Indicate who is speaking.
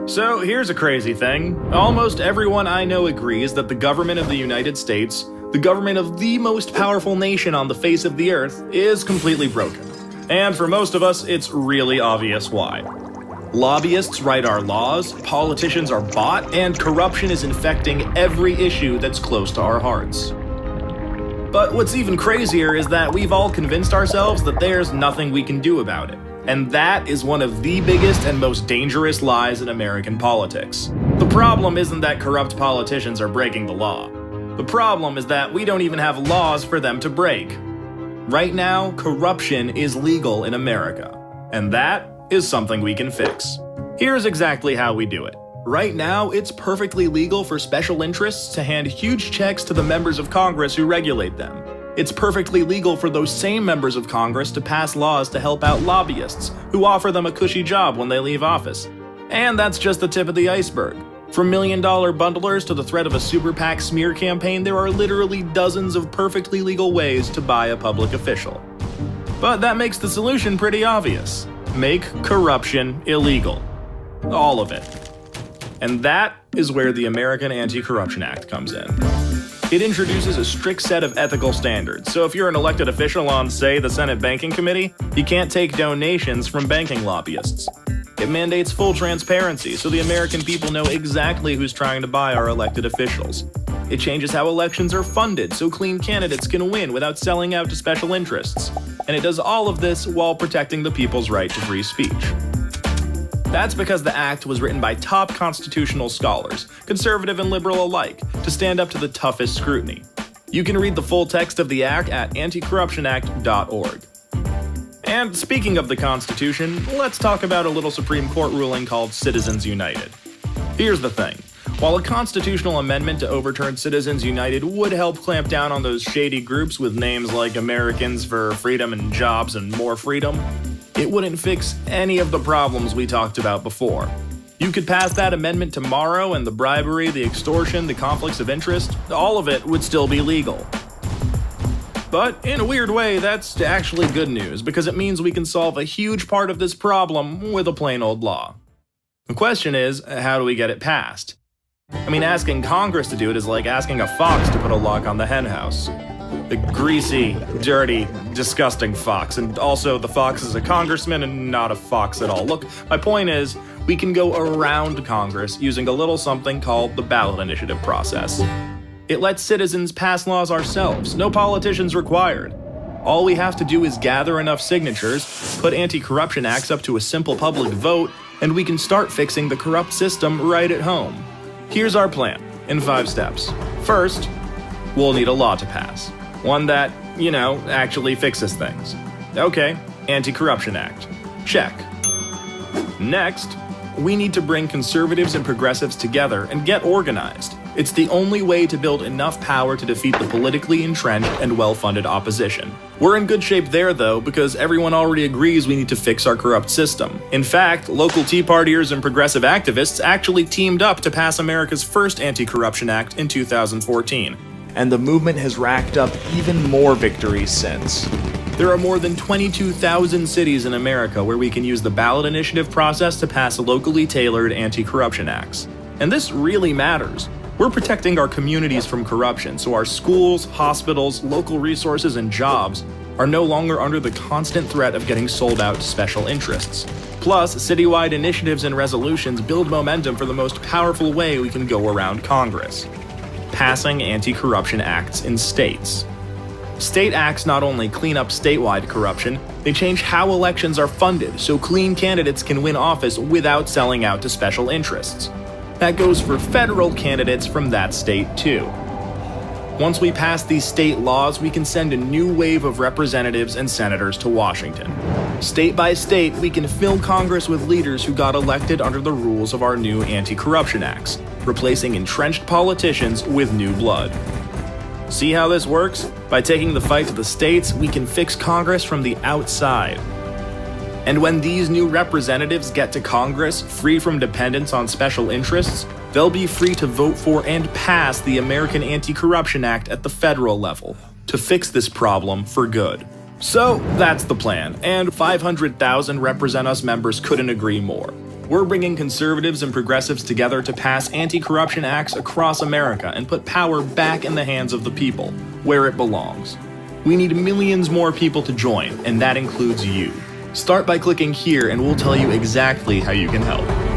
Speaker 1: So here's a crazy thing. Almost everyone I know agrees that the government of the United States, the government of the most powerful nation on the face of the earth, is completely broken. And for most of us, it's really obvious why. Lobbyists write our laws, politicians are bought, and corruption is infecting every issue that's close to our hearts. But what's even crazier is that we've all convinced ourselves that there's nothing we can do about it. And that is one of the biggest and most dangerous lies in American politics. The problem isn't that corrupt politicians are breaking the law. The problem is that we don't even have laws for them to break. Right now, corruption is legal in America. And that is something we can fix. Here's exactly how we do it. Right now, it's perfectly legal for special interests to hand huge checks to the members of Congress who regulate them. It's perfectly legal for those same members of Congress to pass laws to help out lobbyists who offer them a cushy job when they leave office. And that's just the tip of the iceberg. From million-dollar bundlers to the threat of a super PAC smear campaign, there are literally dozens of perfectly legal ways to buy a public official. But that makes the solution pretty obvious. Make corruption illegal. All of it. And that is where the American Anti-Corruption Act comes in. It introduces a strict set of ethical standards, so if you're an elected official on, say, the Senate Banking Committee, you can't take donations from banking lobbyists. It mandates full transparency, so the American people know exactly who's trying to buy our elected officials. It changes how elections are funded, so clean candidates can win without selling out to special interests. And it does all of this while protecting the people's right to free speech. That's because the act was written by top constitutional scholars, conservative and liberal alike, to stand up to the toughest scrutiny. You can read the full text of the act at anticorruptionact.org. And speaking of the Constitution, let's talk about a little Supreme Court ruling called Citizens United. Here's the thing. While a constitutional amendment to overturn Citizens United would help clamp down on those shady groups with names like Americans for Freedom and Jobs and More Freedom, it wouldn't fix any of the problems we talked about before. You could pass that amendment tomorrow and the bribery, the extortion, the conflicts of interest, all of it would still be legal. But in a weird way, that's actually good news because it means we can solve a huge part of this problem with a plain old law. The question is, how do we get it passed? I mean, asking Congress to do it is like asking a fox to put a lock on the henhouse. The greasy, dirty, disgusting fox. And also, the fox is a congressman and not a fox at all. Look, my point is, we can go around Congress using a little something called the ballot initiative process. It lets citizens pass laws ourselves, no politicians required. All we have to do is gather enough signatures, put anti-corruption acts up to a simple public vote, and we can start fixing the corrupt system right at home. Here's our plan, in 5 steps. First, we'll need a law to pass. One that, actually fixes things. Okay, Anti-Corruption Act. Check. Next, we need to bring conservatives and progressives together and get organized. It's the only way to build enough power to defeat the politically entrenched and well-funded opposition. We're in good shape there, though, because everyone already agrees we need to fix our corrupt system. In fact, local Tea Partiers and progressive activists actually teamed up to pass America's first Anti-Corruption Act in 2014. And the movement has racked up even more victories since. There are more than 22,000 cities in America where we can use the ballot initiative process to pass locally tailored anti-corruption acts. And this really matters. We're protecting our communities from corruption, so our schools, hospitals, local resources, and jobs are no longer under the constant threat of getting sold out to special interests. Plus, citywide initiatives and resolutions build momentum for the most powerful way we can go around Congress: passing anti-corruption acts in states. State acts not only clean up statewide corruption, they change how elections are funded so clean candidates can win office without selling out to special interests. That goes for federal candidates from that state too. Once we pass these state laws, we can send a new wave of representatives and senators to Washington. State by state, we can fill Congress with leaders who got elected under the rules of our new anti-corruption acts, replacing entrenched politicians with new blood. See how this works? By taking the fight to the states, we can fix Congress from the outside. And when these new representatives get to Congress, free from dependence on special interests, they'll be free to vote for and pass the American Anti-Corruption Act at the federal level to fix this problem for good. So that's the plan, and 500,000 Represent Us members couldn't agree more. We're bringing conservatives and progressives together to pass anti-corruption acts across America and put power back in the hands of the people, where it belongs. We need millions more people to join, and that includes you. Start by clicking here and we'll tell you exactly how you can help.